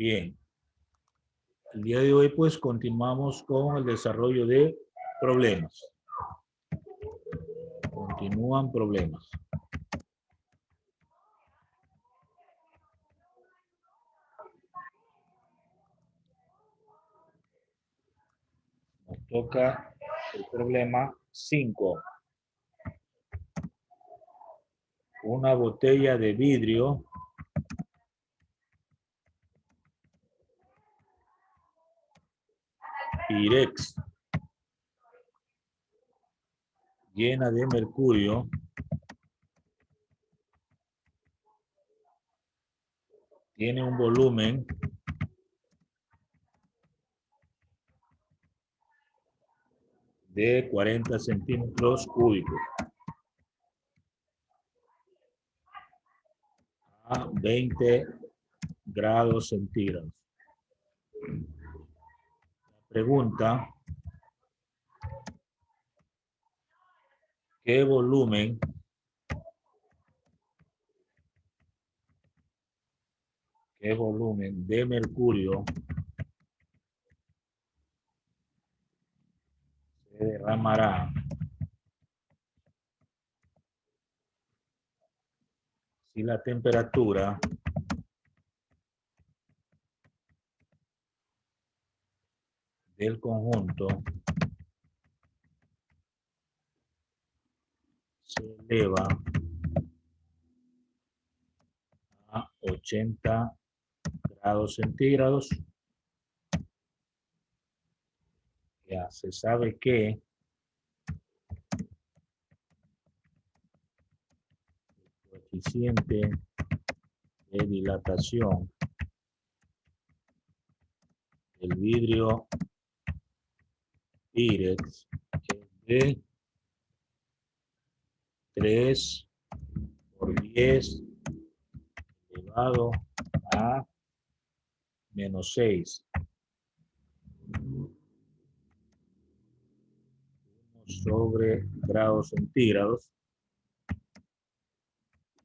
Bien. El día de hoy, pues, continuamos con el desarrollo de problemas. Continúan problemas. Nos toca el problema 5. Una botella de vidrio Pyrex llena de mercurio tiene un volumen de 40 centímetros cúbicos a 20 grados centígrados. La pregunta: ¿qué volumen de mercurio se derramará si la temperatura del conjunto se eleva a 80 grados centígrados? Ya se sabe que el coeficiente de dilatación del vidrio Pyrex es de 3 por 10 elevado a menos 6 sobre grados centígrados,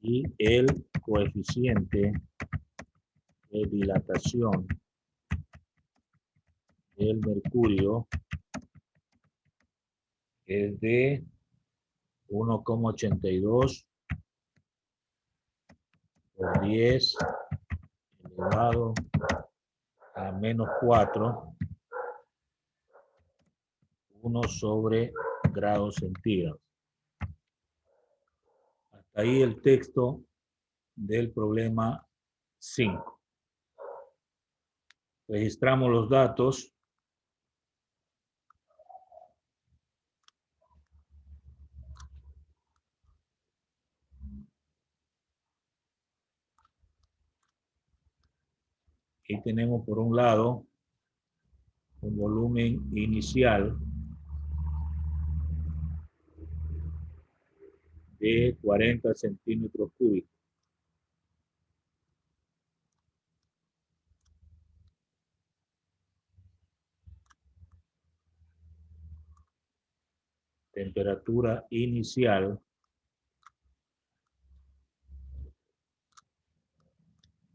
y el coeficiente de dilatación del mercurio es de 1,82 por 10 elevado a menos 4, 1 sobre grados centígrados. Hasta ahí el texto del problema 5. Registramos los datos. Aquí tenemos por un lado un volumen inicial de 40 centímetros cúbicos. Temperatura inicial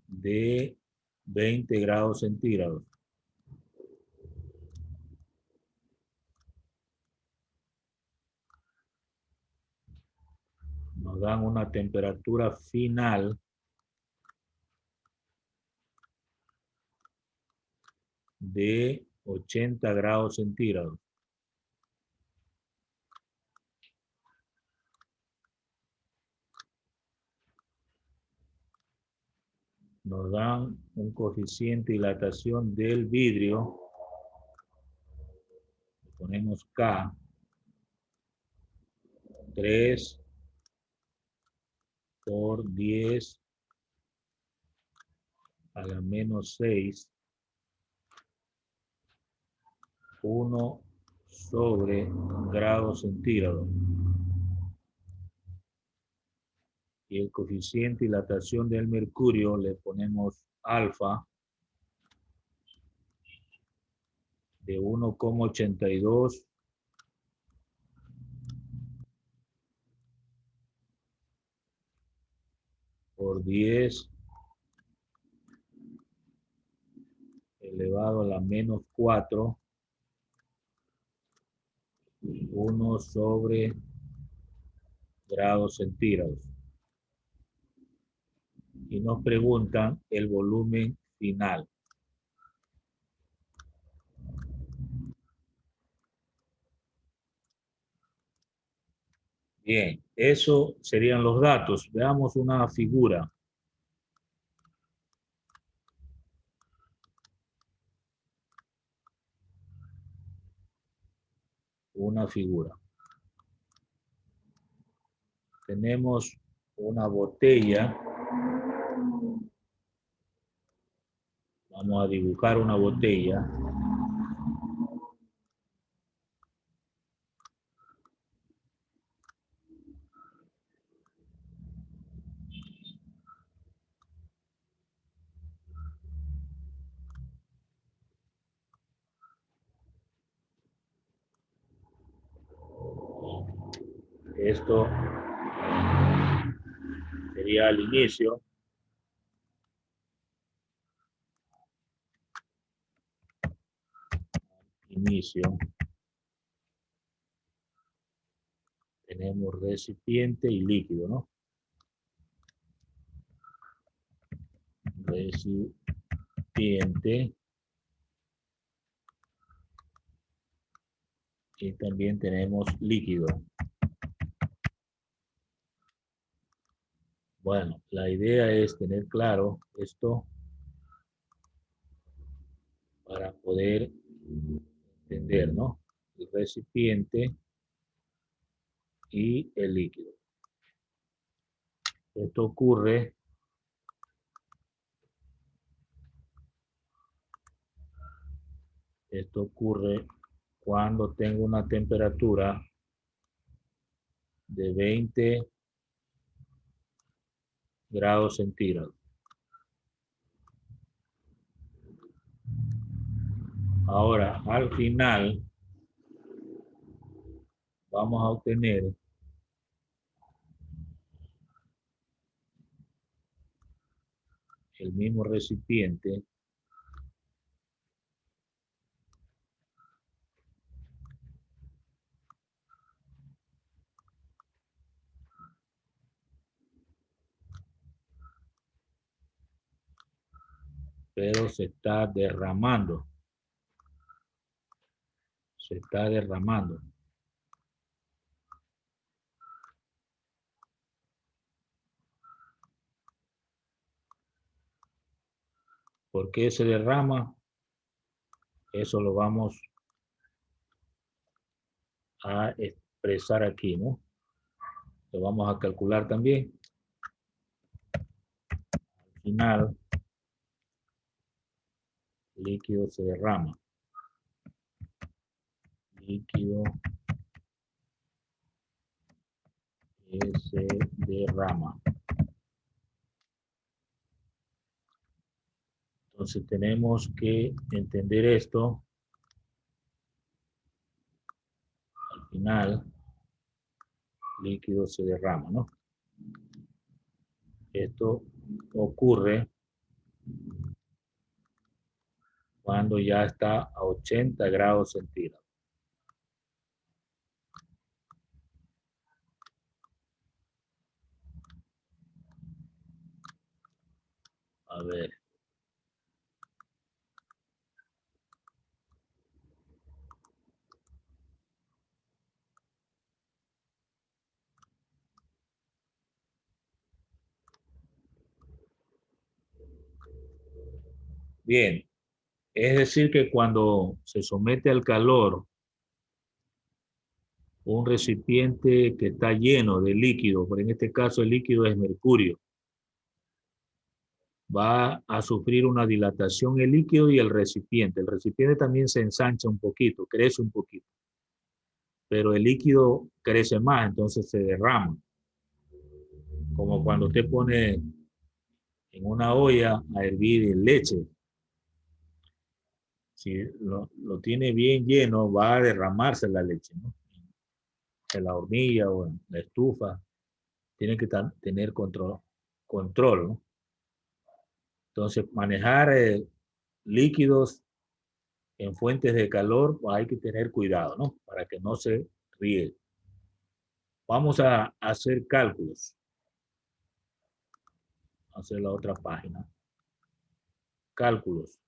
de 20 grados centígrados. Nos dan una temperatura final de 80 grados centígrados. Nos dan un coeficiente de dilatación del vidrio. Le ponemos K. 3 por 10 a la menos 6. 1 sobre grados centígrados. Y el coeficiente de dilatación del mercurio le ponemos alfa de 1,82 por 10 elevado a la menos 4, 1 sobre grados centígrados. Y nos preguntan el volumen final. Bien, eso serían los datos. Veamos una figura. Una figura. Tenemos una botella. Vamos a dibujar una botella. Esto sería al inicio. Tenemos recipiente y líquido, ¿no? Recipiente. Y también tenemos líquido. Bueno, la idea es tener claro esto para poder entender, ¿no? El recipiente y el líquido. Esto ocurre cuando tengo una temperatura de 20 grados centígrados. Ahora, al final, vamos a obtener el mismo recipiente pero se está derramando. Se está derramando. ¿Por qué se derrama? Eso lo vamos a expresar aquí, ¿no? Lo vamos a calcular también. Al final, el líquido se derrama. Líquido se derrama. Entonces tenemos que entender esto. Al final, líquido se derrama, ¿no? Esto ocurre cuando ya está a 80 grados centígrados. A ver. Bien, es decir que cuando se somete al calor un recipiente que está lleno de líquido, pero en este caso el líquido es mercurio, va a sufrir una dilatación el líquido y el recipiente. El recipiente también se ensancha un poquito, crece un poquito, pero el líquido crece más, entonces se derrama. Como cuando usted pone en una olla a hervir leche. Si lo tiene bien lleno, va a derramarse la leche, ¿no? En la hornilla o en la estufa. Tiene que tener control, ¿no? Entonces, manejar líquidos en fuentes de calor hay que tener cuidado, ¿no? Para que no se riegue. Vamos a hacer cálculos. Hacer la otra página. Cálculos.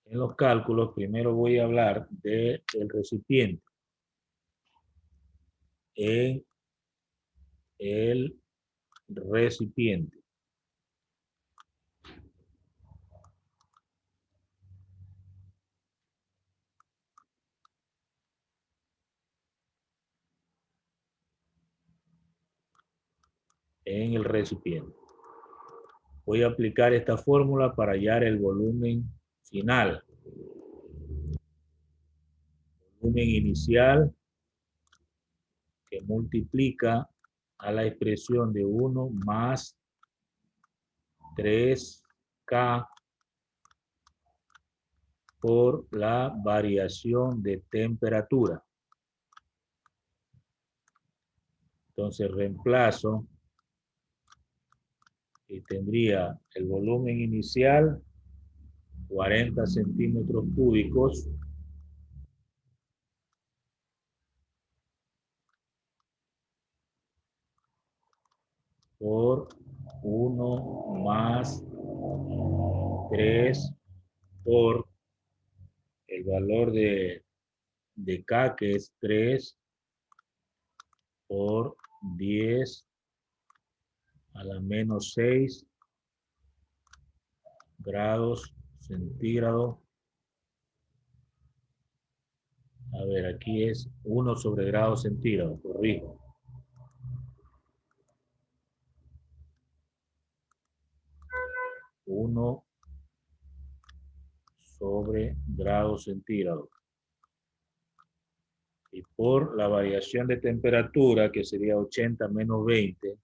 En los cálculos, primero voy a hablar del recipiente. En el recipiente. En el recipiente. Voy a aplicar esta fórmula para hallar el volumen final. Volumen inicial que multiplica a la expresión de 1 más 3K por la variación de temperatura. Entonces reemplazo y tendría el volumen inicial 40 centímetros cúbicos por 1 más 3 por el valor de K, que es 3 por 10 a la menos 6 grados centígrados. A ver, aquí es 1 sobre grados centígrados, corrijo. Uno sobre grados centígrados. Y por la variación de temperatura, que sería 80 menos 20,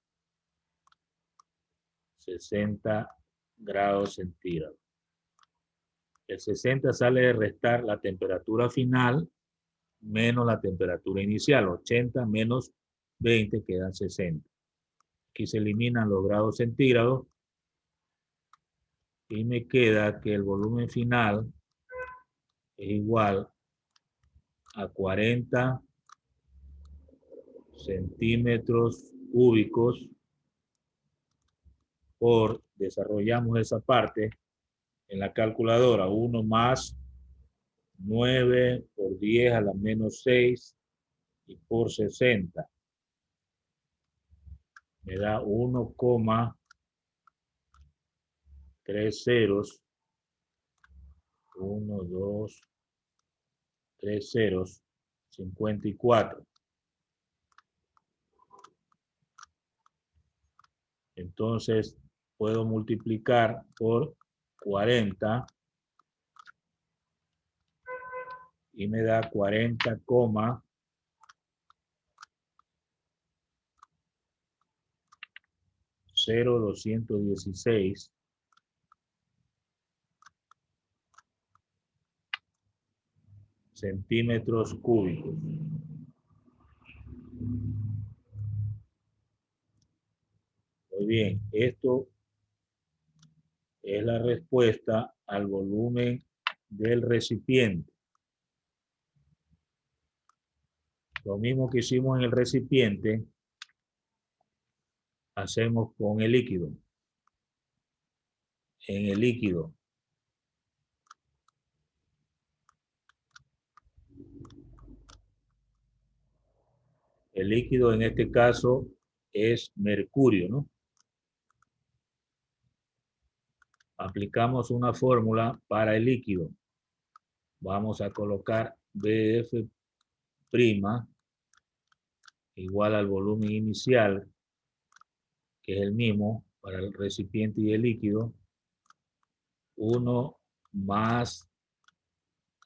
60 grados centígrados. El 60 sale de restar la temperatura final menos la temperatura inicial. 80 menos 20 quedan 60. Aquí se eliminan los grados centígrados y me queda que el volumen final es igual a 40 centímetros cúbicos por, desarrollamos esa parte en la calculadora, 1 más 9 por 10 a la menos 6 y por 60. Me da 1,3 ceros, 1, 2, 3 ceros, 54. Entonces puedo multiplicar por 40 y me da 40,0216 centímetros cúbicos. Muy bien, esto es la respuesta al volumen del recipiente. Lo mismo que hicimos en el recipiente, hacemos con el líquido. En el líquido, el líquido en este caso es mercurio, ¿no? Aplicamos una fórmula para el líquido. Vamos a colocar BF' igual al volumen inicial, que es el mismo para el recipiente y el líquido, 1 más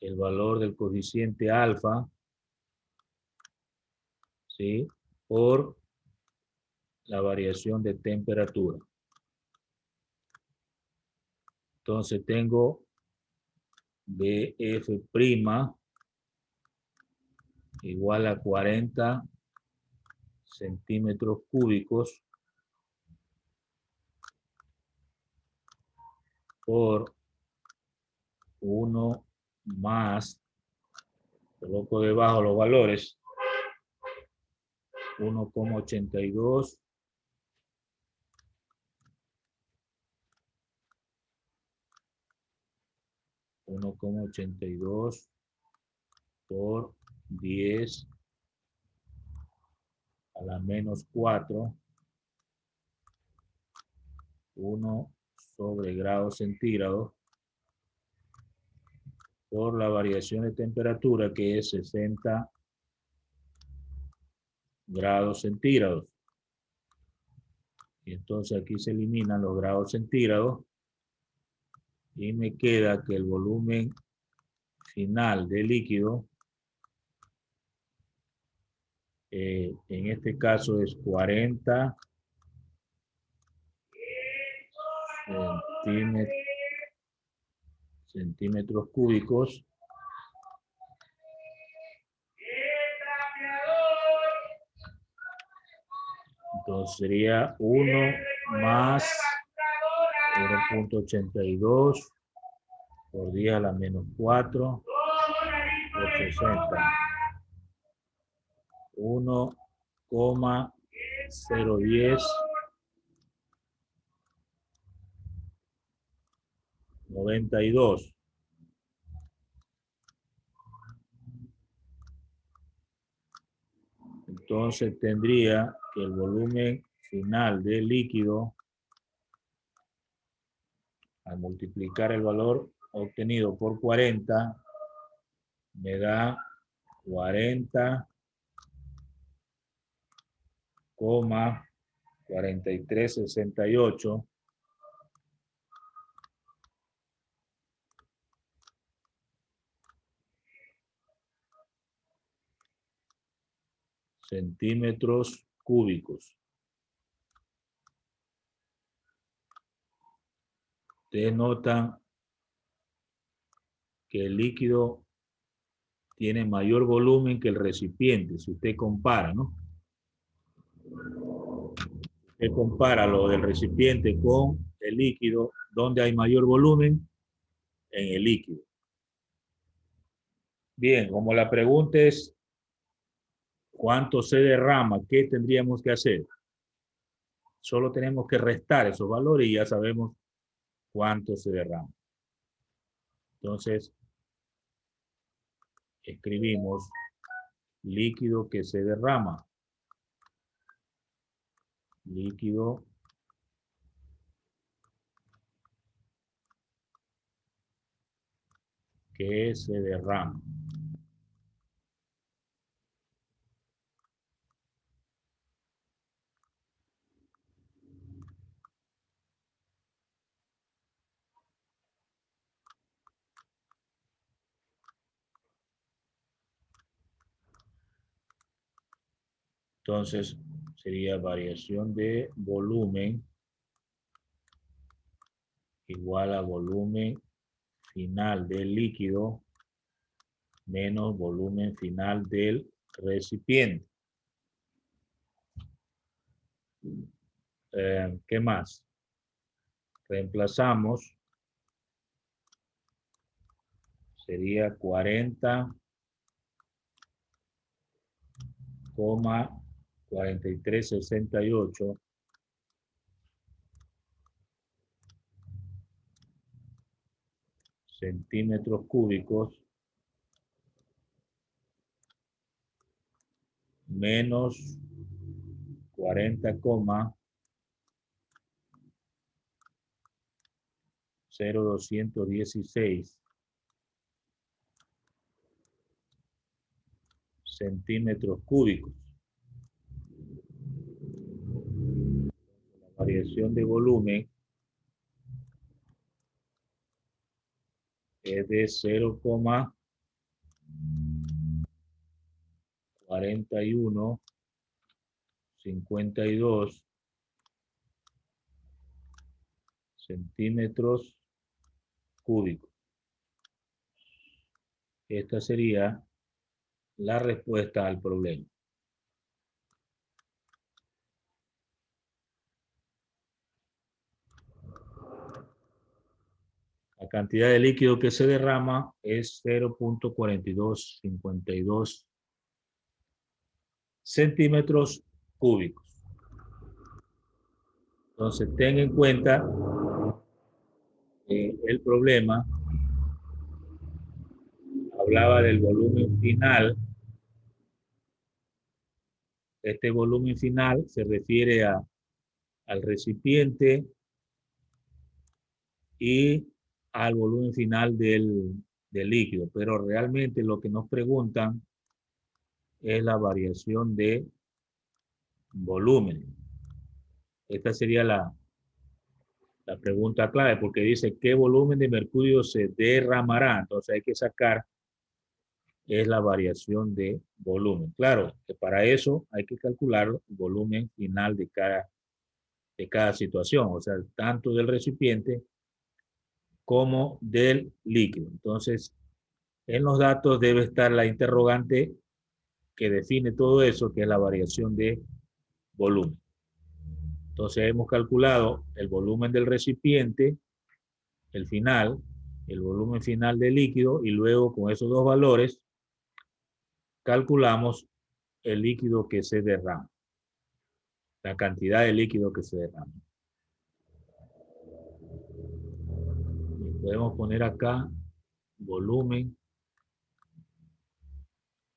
el valor del coeficiente alfa, ¿sí?, por la variación de temperatura. Entonces tengo BF' igual a 40 centímetros cúbicos por 1 más, coloco debajo los valores, 1,82 1,82 por 10 a la menos 4, 1 sobre grados centígrados por la variación de temperatura, que es 60 grados centígrados. Y entonces aquí se eliminan los grados centígrados y me queda que el volumen final del líquido, en este caso es 40 centímetros cúbicos. Entonces sería 1 más 0,82 por 10 a la menos 4 por 60. 1,010 92. Entonces tendría que el volumen final del líquido, al multiplicar el valor obtenido por 40, me da 40,4368 centímetros cúbicos. Ustedes notan que el líquido tiene mayor volumen que el recipiente, si usted compara, ¿no? Usted compara lo del recipiente con el líquido, ¿dónde hay mayor volumen? En el líquido. Bien, como la pregunta es ¿cuánto se derrama? ¿Qué tendríamos que hacer? Solo tenemos que restar esos valores y ya sabemos cuánto se derrama. Entonces, escribimos líquido que se derrama. Líquido que se derrama. Entonces, sería variación de volumen igual a volumen final del líquido menos volumen final del recipiente. ¿Qué más? Reemplazamos. Sería 40,4368 centímetros cúbicos menos 40,0216 centímetros cúbicos. La variación de volumen es de 0,4152 centímetros cúbicos. Esta sería la respuesta al problema. La cantidad de líquido que se derrama es 0.4252 centímetros cúbicos. Entonces, ten en cuenta el problema hablaba del volumen final. Este volumen final se refiere al recipiente y al volumen final del líquido, pero realmente lo que nos preguntan es la variación de volumen. Esta sería la pregunta clave, porque dice qué volumen de mercurio se derramará. Entonces hay que sacar es la variación de volumen. Claro, que para eso hay que calcular el volumen final de cada situación, o sea, tanto del recipiente como del líquido. Entonces, en los datos debe estar la interrogante que define todo eso, que es la variación de volumen. Entonces, hemos calculado el volumen del recipiente, el final, el volumen final del líquido, y luego con esos dos valores calculamos el líquido que se derrama, la cantidad de líquido que se derrama. Podemos poner acá volumen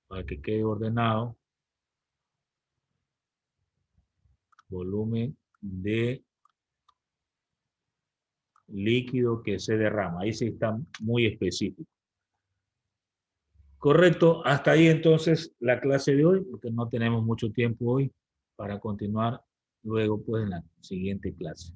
para que quede ordenado. Volumen de líquido que se derrama. Ahí sí está muy específico. Correcto, hasta ahí entonces la clase de hoy, porque no tenemos mucho tiempo hoy para continuar luego pues en la siguiente clase.